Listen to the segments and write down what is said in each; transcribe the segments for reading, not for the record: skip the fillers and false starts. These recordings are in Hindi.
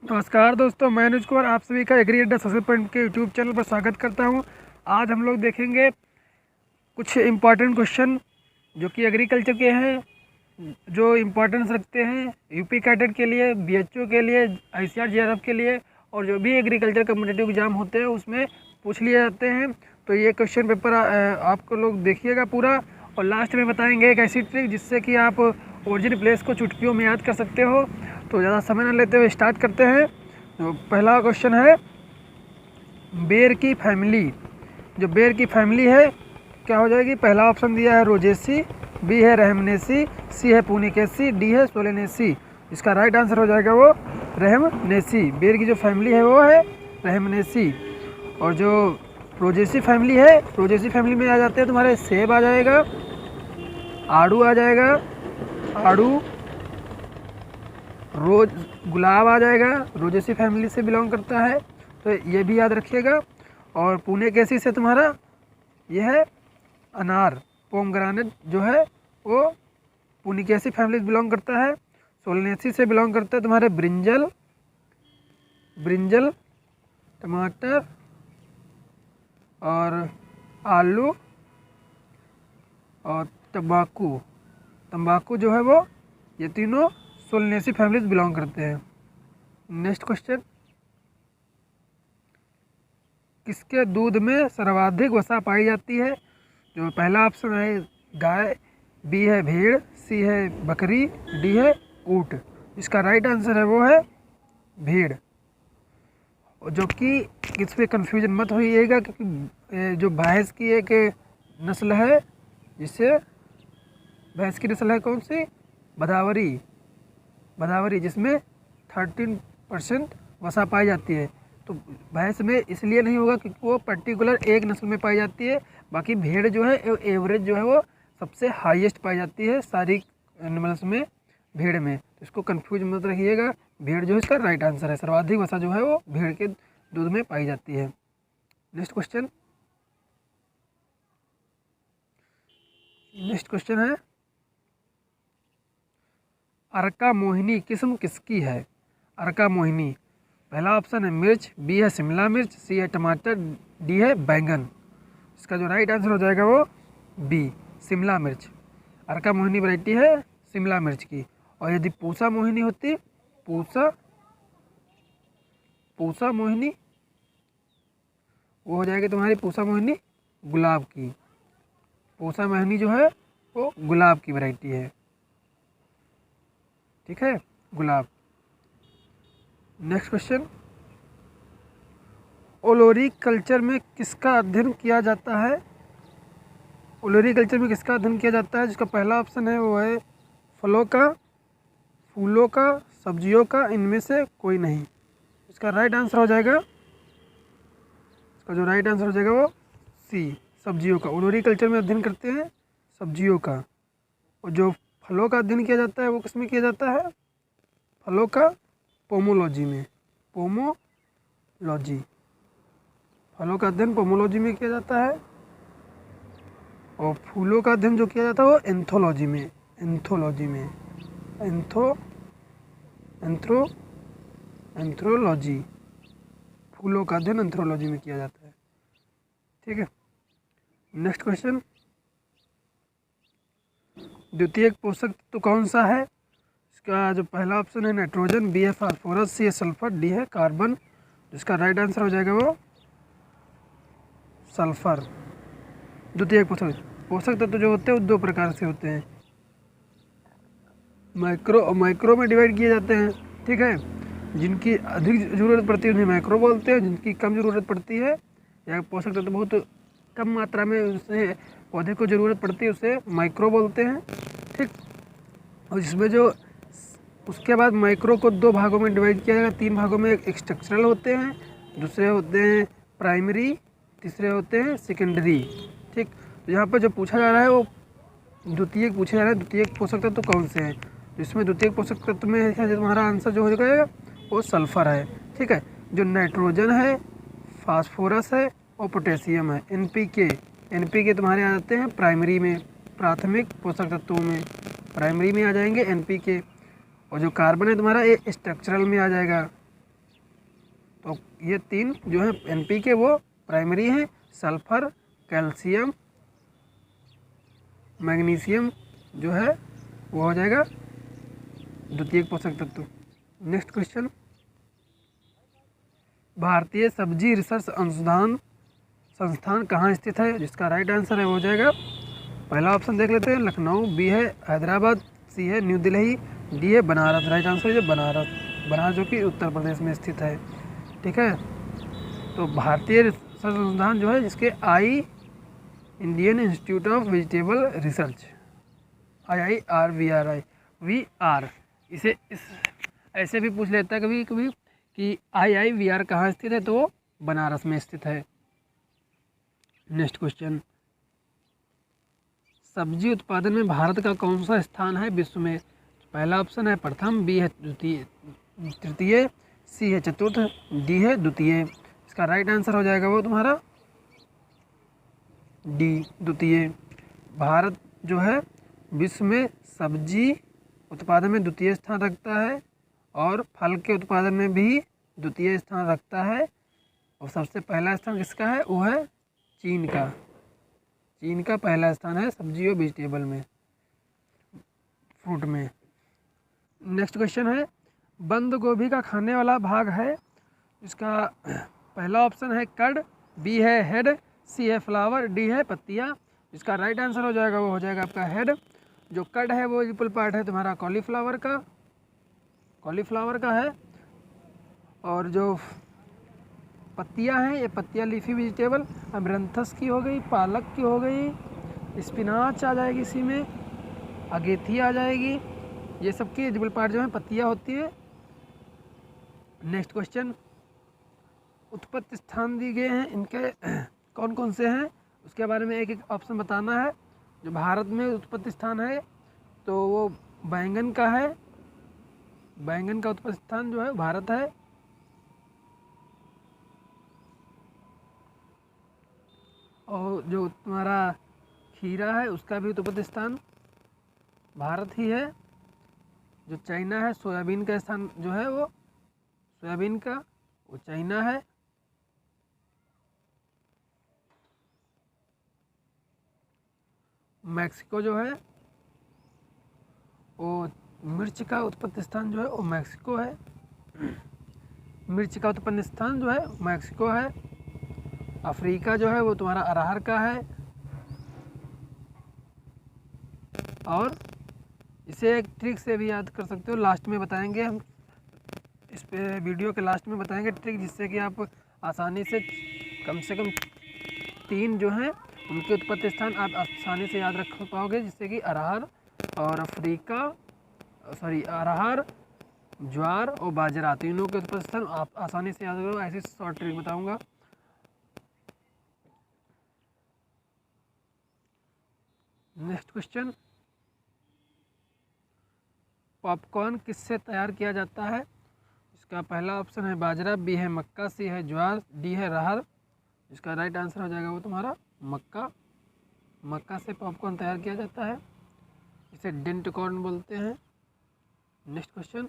नमस्कार दोस्तों, मैं अनुज कुमार आप सभी का एग्री अड्डा सक्सेस पॉइंट के यूट्यूब चैनल पर स्वागत करता हूं। आज हम लोग देखेंगे कुछ इम्पॉर्टेंट क्वेश्चन जो कि एग्रीकल्चर के हैं, जो इम्पोर्टेंस रखते हैं यूपी कैडेट के लिए, बीएचओ के लिए, आईसीआर जीआरएफ के लिए और जो भी एग्रीकल्चर कम्पिटिटिव एग्जाम होते हैं उसमें पूछ लिए जाते हैं। तो ये क्वेश्चन पेपर आपको लोग देखिएगा पूरा, और लास्ट में बताएंगे एक ऐसी ट्रिक जिससे कि आप ओरिजिन प्लेस को चुटकियों में याद कर सकते हो। तो ज़्यादा समय न लेते हुए स्टार्ट करते हैं। तो पहला क्वेश्चन है बेर की फैमिली। जो बेर की फैमिली है क्या हो जाएगी? पहला ऑप्शन दिया है रोजेसी, बी है रहमनेसी, सी है पुनिकेसी, डी है सोलेनेसी। इसका राइट आंसर हो जाएगा वो रहमनेसी। बेर की जो फैमिली है वो है रहमनेसी। और जो रोजेसी फैमिली है, रोजेसी फैमिली में आ जाते हैं तुम्हारे सेब आ जाएगा, आड़ू आ जाएगा, आड़ू, रोज, गुलाब आ जाएगा, रोजेसी फैमिली से बिलोंग करता है, तो ये भी याद रखिएगा। और पुनिकेसी से तुम्हारा ये है अनार, पोमग्रानेट जो है वो पुनिकेसी फैमिली से बिलोंग करता है। सोलेनेसी से बिलोंग करता है तुम्हारे ब्रिंजल, ब्रिंजल, टमाटर और आलू और तंबाकू। तंबाकू जो है वो, ये तीनों सोलेनेसी फैमिली से बिलोंग करते हैं। नेक्स्ट क्वेश्चन, किसके दूध में सर्वाधिक वसा पाई जाती है? जो पहला ऑप्शन है गाय, बी है भेड़, सी है बकरी, डी है ऊँट। इसका राइट आंसर है वो है भेड़। जो कि इस पर कन्फ्यूजन मत होइएगा, क्योंकि जो भैंस की एक नस्ल है, जिससे भैंस की नस्ल है कौन सी? भदावरी, भदावरी, जिसमें 13% वसा पाई जाती है। तो भैंस में इसलिए नहीं होगा क्योंकि वो पर्टिकुलर एक नस्ल में पाई जाती है। बाकी भेड़ जो है एवरेज जो है वो सबसे हाईएस्ट पाई जाती है सारी एनिमल्स में, भेड़ में। तो इसको कंफ्यूज मत रखिएगा, भेड़ जो है इसका राइट आंसर है। सर्वाधिक वसा जो है वो भेड़ के दूध में पाई जाती है। नेक्स्ट क्वेश्चन, नेक्स्ट क्वेश्चन है अरका मोहिनी किस्म किसकी है? अरका मोहिनी, पहला ऑप्शन है मिर्च, बी है शिमला मिर्च, सी है टमाटर, डी है बैंगन। इसका जो राइट आंसर हो जाएगा वो बी, शिमला मिर्च। अरका मोहिनी वैरायटी है शिमला मिर्च की। और यदि पूसा मोहिनी होती, पूसा, पूसा मोहिनी, वो हो जाएगी तुम्हारी पूसा मोहिनी गुलाब की। पूसा मोहिनी जो है वो गुलाब की वैरायटी है, ठीक है, गुलाब। नेक्स्ट क्वेश्चन, ओलोरी कल्चर में किसका अध्ययन किया जाता है? ओलोरी कल्चर में किसका अध्ययन किया जाता है? जिसका पहला ऑप्शन है वो है फलों का, फूलों का, सब्जियों का, इनमें से कोई नहीं। इसका राइट आंसर हो जाएगा, इसका जो राइट आंसर हो जाएगा वो सी, सब्जियों का। ओलोरी कल्चर में अध्ययन करते हैं सब्जियों का। और जो फलों का अध्ययन किया जाता है वो किस में किया जाता है? फलों का पोमोलॉजी में, पोमोलॉजी, फलों का अध्ययन पोमोलॉजी में किया जाता है। और फूलों का अध्ययन जो किया जाता है वो एंथोलॉजी में, एंथोलॉजी में, एंथ्रोलॉजी, फूलों का अध्ययन एंथ्रोलॉजी में किया जाता है, ठीक है। नेक्स्ट क्वेश्चन, द्वितीयक पोषक तत्व कौन सा है? इसका जो पहला ऑप्शन है नाइट्रोजन, बी है फास्फोरस, सी है सल्फर, डी है कार्बन। जिसका राइट आंसर हो जाएगा वो सल्फर। द्वितीयक पोषक तत्व जो होते हैं वो दो प्रकार से होते हैं, माइक्रो में डिवाइड किए जाते हैं, ठीक है। जिनकी अधिक ज़रूरत पड़ती है उन्हें माइक्रो बोलते हैं, जिनकी कम ज़रूरत पड़ती है या पोषक तत्व बहुत कम मात्रा में उससे पौधे को ज़रूरत पड़ती है उसे माइक्रो बोलते हैं, ठीक। और इसमें जो उसके बाद माइक्रो को दो भागों में डिवाइड किया जाएगा, तीन भागों में। एक स्ट्रक्चरल होते हैं, दूसरे होते हैं प्राइमरी, तीसरे होते हैं सेकेंडरी, ठीक। तो यहाँ पर जो पूछा जा रहा है वो द्वितीयक पूछा जा रहा है, द्वितीयक पोषक तत्व तो कौन से हैं? जिसमें द्वितीयक पोषक तत्व में है तुम्हारा आंसर जो हो जाएगा वो सल्फर है, ठीक है। जो नाइट्रोजन है, फास्फोरस है और पोटेशियम है, एनपीके तुम्हारे आ जाते हैं प्राइमरी में, प्राथमिक पोषक तत्वों में, प्राइमरी में आ जाएंगे एनपीके। और जो कार्बन है तुम्हारा ये स्ट्रक्चरल में आ जाएगा, तो ये 3 जो है NPK वो प्राइमरी हैं, सल्फर, कैल्शियम, मैग्नीशियम जो है वो हो जाएगा द्वितीयक पोषक तत्व। नेक्स्ट क्वेश्चन, भारतीय सब्जी रिसर्च अनुसंधान संस्थान कहाँ स्थित है? जिसका राइट आंसर है वो हो जाएगा, पहला ऑप्शन देख लेते हैं, लखनऊ, बी है हैदराबाद, सी है न्यू दिल्ली, डी है बनारस। राइट आंसर है बनारस जो कि उत्तर प्रदेश में स्थित है। ठीक है, तो भारतीय रिसर्च अनुसंधान जो है जिसके Indian institute of vegetable research IIRVR, इसे इस ऐसे भी पूछ लेता है कभी कभी कि IIVR कहाँ स्थित है, तो वो बनारस में स्थित है। नेक्स्ट क्वेश्चन, सब्जी उत्पादन में भारत का कौन सा स्थान है विश्व में? पहला ऑप्शन है प्रथम, बी है तृतीय, सी है चतुर्थ, डी है द्वितीय। इसका राइट आंसर हो जाएगा वो तुम्हारा डी, द्वितीय। भारत जो है विश्व में सब्जी उत्पादन में द्वितीय स्थान रखता है और फल के उत्पादन में भी द्वितीय स्थान रखता है। और सबसे पहला स्थान किसका है? वो है चीन का। चीन का पहला स्थान है सब्जी और वेजिटेबल में, फ्रूट में। नेक्स्ट क्वेश्चन है, बंद गोभी का खाने वाला भाग है। इसका पहला ऑप्शन है कड, बी है हेड, सी है फ्लावर, डी है पत्तियाँ। इसका राइट आंसर हो जाएगा वो हो जाएगा आपका हेड। जो कड है वो इक्वल पार्ट है तुम्हारा कॉलीफ्लावर का है, और जो पत्तियां हैं ये पत्तियां लीफी वेजिटेबल अमरंथस की हो गई, पालक की हो गई, स्पिनाच आ जाएगी इसी में, अगेथी आ जाएगी। ये सब की एडिबल पार्ट जो है पत्तियां होती है। नेक्स्ट क्वेश्चन, उत्पत्ति स्थान दिए गए हैं इनके कौन कौन से हैं उसके बारे में एक एक ऑप्शन बताना है। जो भारत में उत्पत्ति स्थान है तो वो बैंगन का है, बैंगन का उत्पत्ति स्थान जो है भारत है। और जो तुम्हारा खीरा है उसका भी उत्पत्ति स्थान भारत ही है। जो चाइना है सोयाबीन का स्थान जो है वो सोयाबीन का वो चाइना है। मैक्सिको जो है वो मिर्च का उत्पत्ति स्थान जो है वो मैक्सिको है। मिर्च का उत्पन्न स्थान जो है मैक्सिको है। अफ्रीका जो है वो तुम्हारा अरहर का है। और इसे एक ट्रिक से भी याद कर सकते हो, लास्ट में बताएंगे हम, इस पे वीडियो के लास्ट में बताएंगे ट्रिक, जिससे कि आप आसानी से कम 3 जो हैं उनके उत्पत्ति स्थान आप आसानी से याद रख पाओगे, जिससे कि अरहर और अरहर, ज्वार और बाजरा तीनों के उत्पत्ति स्थान आप आसानी से याद करो। ऐसी शॉर्ट ट्रिक बताऊंगा। नेक्स्ट क्वेश्चन, पॉपकॉर्न किससे तैयार किया जाता है? इसका पहला ऑप्शन है बाजरा, बी है मक्का, सी है ज्वार, डी है अरहर। इसका राइट आंसर हो जाएगा वो तुम्हारा मक्का से पॉपकॉर्न तैयार किया जाता है। इसे डेंट कॉर्न बोलते हैं। नेक्स्ट क्वेश्चन,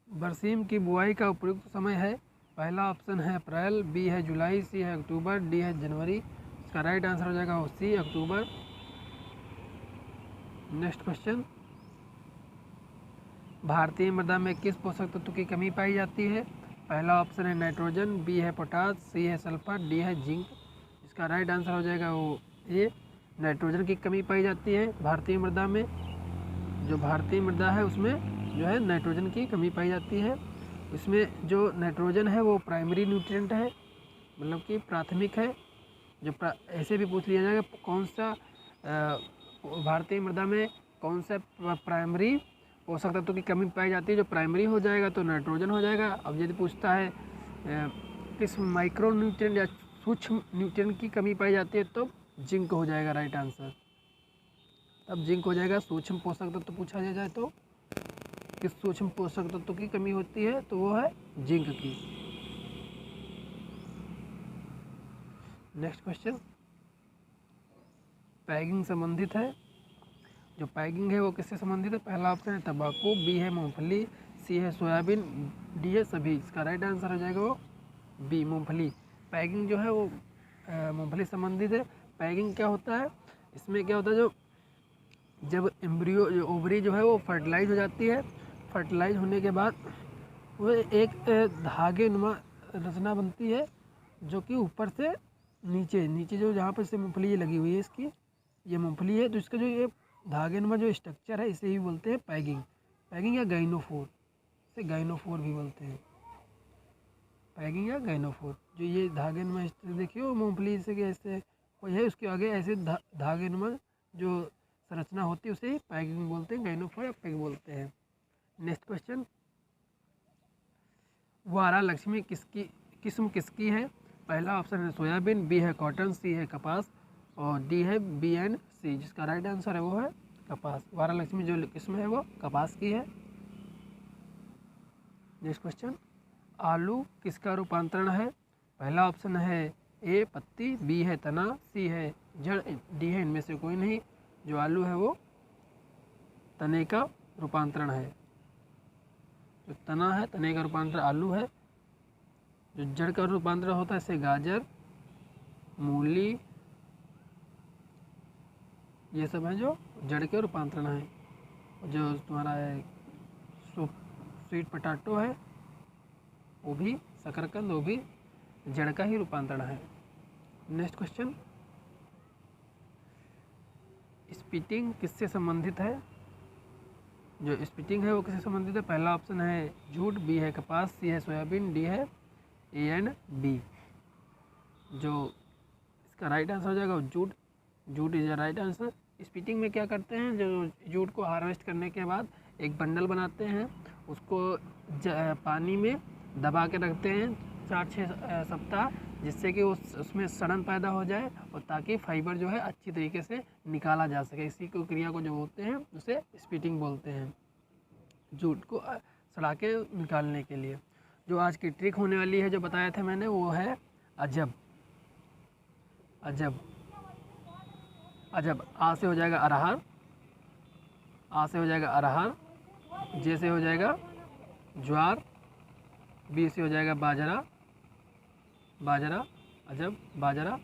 बरसीम की बुआई का उपयुक्त समय है। पहला ऑप्शन है अप्रैल, बी है जुलाई, सी है अक्टूबर, डी है जनवरी। इसका राइट आंसर हो जाएगा वो सी, अक्टूबर। नेक्स्ट क्वेश्चन, भारतीय मृदा में किस पोषक तत्व की कमी पाई जाती है? पहला ऑप्शन है नाइट्रोजन, बी है पोटास, सी है सल्फर, डी है जिंक। इसका राइट आंसर हो जाएगा वो ए, नाइट्रोजन की कमी पाई जाती है भारतीय मृदा में। जो भारतीय मृदा है उसमें जो है नाइट्रोजन की कमी पाई जाती है। इसमें जो नाइट्रोजन है वो प्राइमरी न्यूट्रिएंट है, मतलब कि प्राथमिक है। जो ऐसे भी पूछ लिया जाएगा कौन सा भारतीय मृदा में कौन सा प्राइमरी पोषक तत्व की कमी पाई जाती है। जो प्राइमरी हो जाएगा तो नाइट्रोजन हो जाएगा। अब यदि पूछता है किस माइक्रो न्यूट्रिएंट या सूक्ष्म न्यूट्रिएंट की कमी पाई जाती है तो जिंक हो जाएगा राइट आंसर। तब जिंक हो जाएगा। सूक्ष्म पोषक तत्व पूछा जाए तो किस सूक्ष्म पोषक तत्व की कमी होती है तो वो है जिंक की। नेक्स्ट क्वेश्चन, पैगिंग संबंधित है। जो पैगिंग है वो किससे संबंधित है? पहला ऑप्शन है तंबाकू, बी है मूंगफली, सी है सोयाबीन, डी है सभी। इसका राइट आंसर हो जाएगा वो बी मूंगफली। पैगिंग जो है वो मूंगफली संबंधित है। पैगिंग क्या होता है, इसमें क्या होता है, जो जब एम्ब्रियो जो ओवरी जो है वो फर्टिलाइज हो जाती है, फर्टिलाइज होने के बाद वो एक धागे नुमा रचना बनती है, जो कि ऊपर से नीचे नीचे जो जहाँ पर से मूँगफली ये लगी हुई है, इसकी ये मूँगफली है, तो इसका जो ये धागे नुमा जो स्ट्रक्चर है इसे ही बोलते हैं पैगिंग। पैगिंग या गाइनोफोर, इसे गाइनोफोर भी बोलते हैं। पैगिंग या गाइनोफोर, जो ये धागे नुमा देखिए वो मूँगफली से कैसे कोई है, उसके आगे ऐसे धागे नुमा जो संरचना होती है उसे पैगिंग बोलते हैं, गाइनोफोर या पैग बोलते हैं। नेक्स्ट क्वेश्चन, वारा लक्ष्मी किस्म किसकी है? पहला ऑप्शन है सोयाबीन, बी है कॉटन, सी है कपास और डी है बी एंड सी। जिसका राइट आंसर है वो है कपास। वारा लक्ष्मी जो किस्म है वो कपास की है। नेक्स्ट क्वेश्चन, आलू किसका रूपांतरण है? पहला ऑप्शन है ए पत्ती, बी है तना, सी है जड़, डी है इनमें से कोई नहीं। जो आलू है वो तने का रूपांतरण है। जो तना है, तने का रूपांतरण आलू है। जो जड़ का रूपांतरण होता है जैसे गाजर, मूली, ये सब है जो जड़ के रूपांतरण है। जो तुम्हारा है स्वीट पोटैटो है वो भी, शकरकंद वो भी जड़ का ही रूपांतरण है। नेक्स्ट क्वेश्चन, स्पीटिंग किससे संबंधित है? जो स्पीटिंग है वो किससे संबंधित है? पहला ऑप्शन है जूट, बी है कपास, सी है सोयाबीन, डी है ए एंड बी। जो इसका राइट आंसर हो जाएगा jute. Jute is the right answer. Spitting में क्या करते हैं, जो जूट को हार्वेस्ट करने के बाद एक बंडल बनाते हैं, उसको पानी में दबा के रखते हैं 4-6 सप्ताह, जिससे कि उसमें सड़न पैदा हो जाए और ताकि फाइबर जो है अच्छी तरीके से निकाला जा सके। इसी को क्रिया को जो बोलते हैं उसे स्पीटिंग बोलते हैं, जूट को सड़ा के निकालने के लिए। जो आज की ट्रिक होने वाली है जो बताया था मैंने वो है अजब। अजब अजब, आ से हो जाएगा अरहर, आ से हो जाएगा अरहर, जे से हो जाएगा ज्वार, बी से हो जाएगा बाजरा, बाजरा, अजब बाजरा।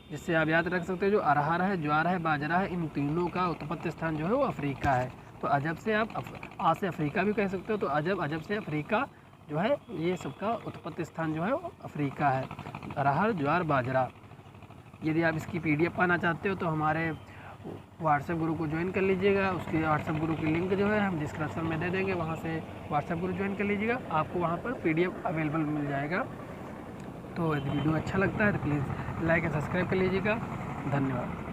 जिससे आप याद रख सकते हो जो अरहर है, ज्वार है, बाजरा है, इन तीनों का उत्पत्ति स्थान जो है वो अफ्रीका है। तो अजब से आप आ से अफ्रीका भी कह सकते हो। तो अजब, अजब से अफ्रीका जो है ये सबका उत्पत्ति स्थान जो है वो अफ्रीका है। अरहर, ज्वार, बाजरा। यदि आप इसकी PDF पाना चाहते हो तो हमारे व्हाट्सएप ग्रुप को ज्वाइन कर लीजिएगा। उसके व्हाट्सएप ग्रुप की लिंक जो है हम डिस्क्रिप्शन में दे देंगे, वहाँ से व्हाट्सएप ग्रुप ज्वाइन कर लीजिएगा, आपको वहाँ पर PDF अवेलेबल मिल जाएगा। तो यदि वीडियो अच्छा लगता है तो प्लीज़ लाइक एंड सब्सक्राइब कर लीजिएगा। धन्यवाद।